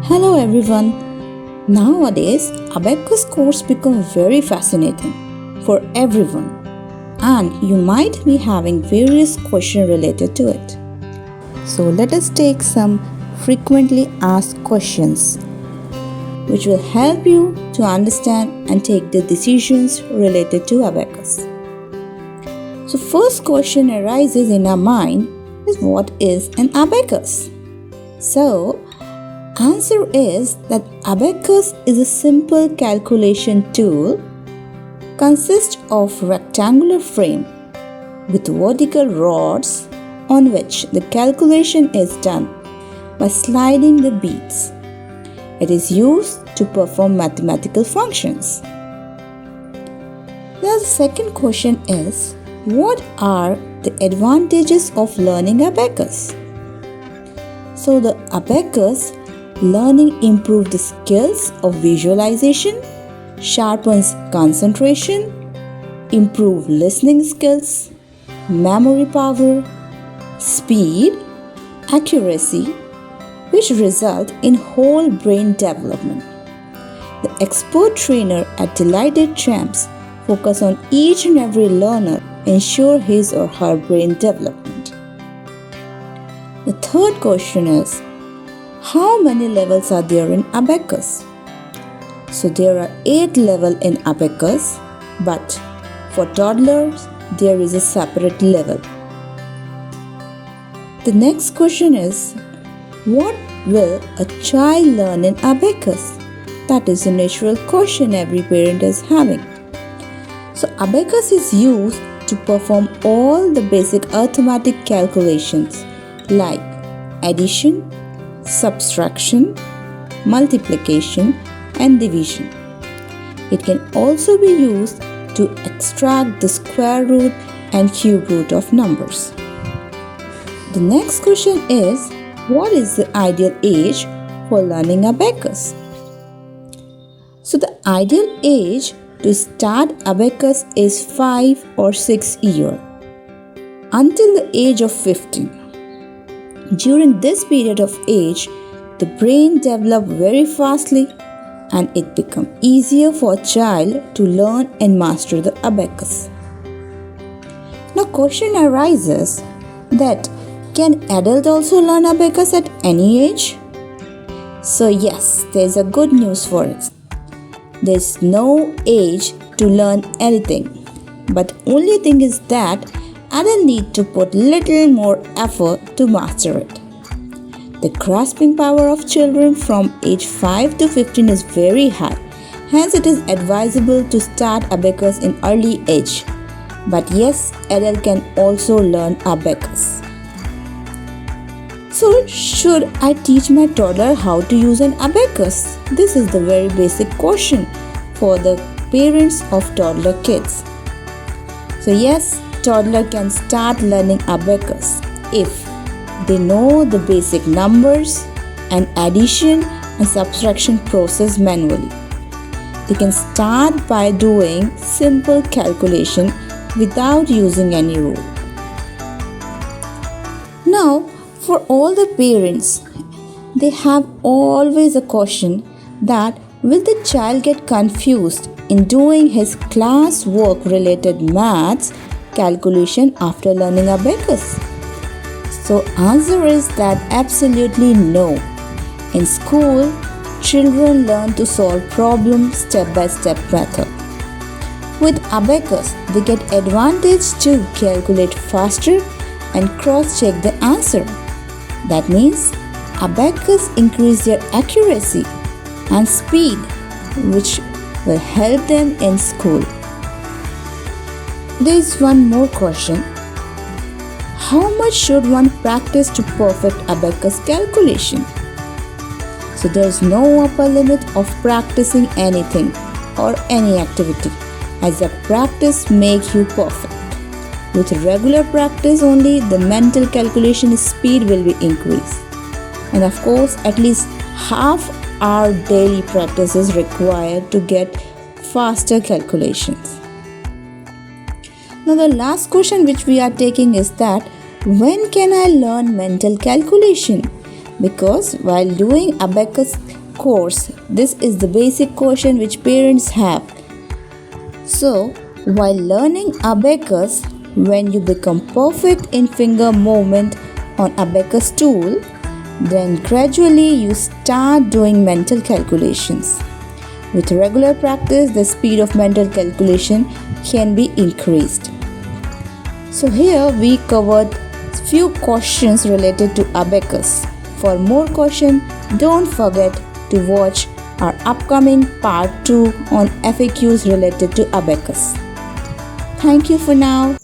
Hello everyone. Nowadays, Abacus course become very fascinating for everyone, and you might be having various questions related to it. So let us take some frequently asked questions which will help you to understand and take the decisions related to Abacus. So first question arises in our mind is, what is an abacus? So answer is that abacus is a simple calculation tool, consists of rectangular frame with vertical rods on which the calculation is done by sliding the beads. It is used to perform mathematical functions. Now the second question is, what are the advantages of learning abacus? So the abacus learning improves the skills of visualization, sharpens concentration, improves listening skills, memory power, speed, accuracy, which result in whole brain development. The expert trainer at Delighted Champs focus on each and every learner, ensure his or her brain development. The third question is, how many levels are there in abacus? So there are 8 levels in abacus, but for toddlers there is a separate level. The next question is, what will a child learn in abacus? That is a natural question every parent is having. So abacus is used to perform all the basic arithmetic calculations like addition, subtraction, multiplication, and division. It can also be used to extract the square root and cube root of numbers. The next question is, what is the ideal age for learning abacus? So the ideal age to start abacus is 5 or 6 years until the age of 15. During this period of age, the brain develops very fastly and it becomes easier for a child to learn and master the abacus. Now question arises that, can adults also learn abacus at any age? So yes, there is a good news for it. There is no age to learn anything, but only thing is that adults need to put little more effort to master it. The grasping power of children from age 5 to 15 is very high, hence it is advisable to start abacus in early age. But yes, adults can also learn abacus. So should I teach my toddler how to use an abacus? This is the very basic question for the parents of toddler kids. So yes, toddler can start learning abacus if they know the basic numbers and addition and subtraction process manually. They can start by doing simple calculation without using any rule. Now, for all the parents, they have always a question that, will the child get confused in doing his class work related maths calculation after learning abacus? So answer is that absolutely no. In school, children learn to solve problems step-by-step method. With abacus, they get advantage to calculate faster and cross-check the answer. That means abacus increase their accuracy and speed, which will help them in school. There is one more question. How much should one practice to perfect abacus calculation? So there is no upper limit of practicing anything or any activity, as the practice makes you perfect. With regular practice only, the mental calculation speed will be increased. And of course, at least half hour daily practice is required to get faster calculations. Now the last question which we are taking is that, When can I learn mental calculation? Because while doing Abacus course, this is the basic question which parents have. So, while learning Abacus, when you become perfect in finger movement on Abacus tool, then gradually you start doing mental calculations. With regular practice, the speed of mental calculation can be increased. So here we covered few questions related to Abacus. For more questions, don't forget to watch our upcoming part 2 on FAQs related to Abacus. Thank you for now.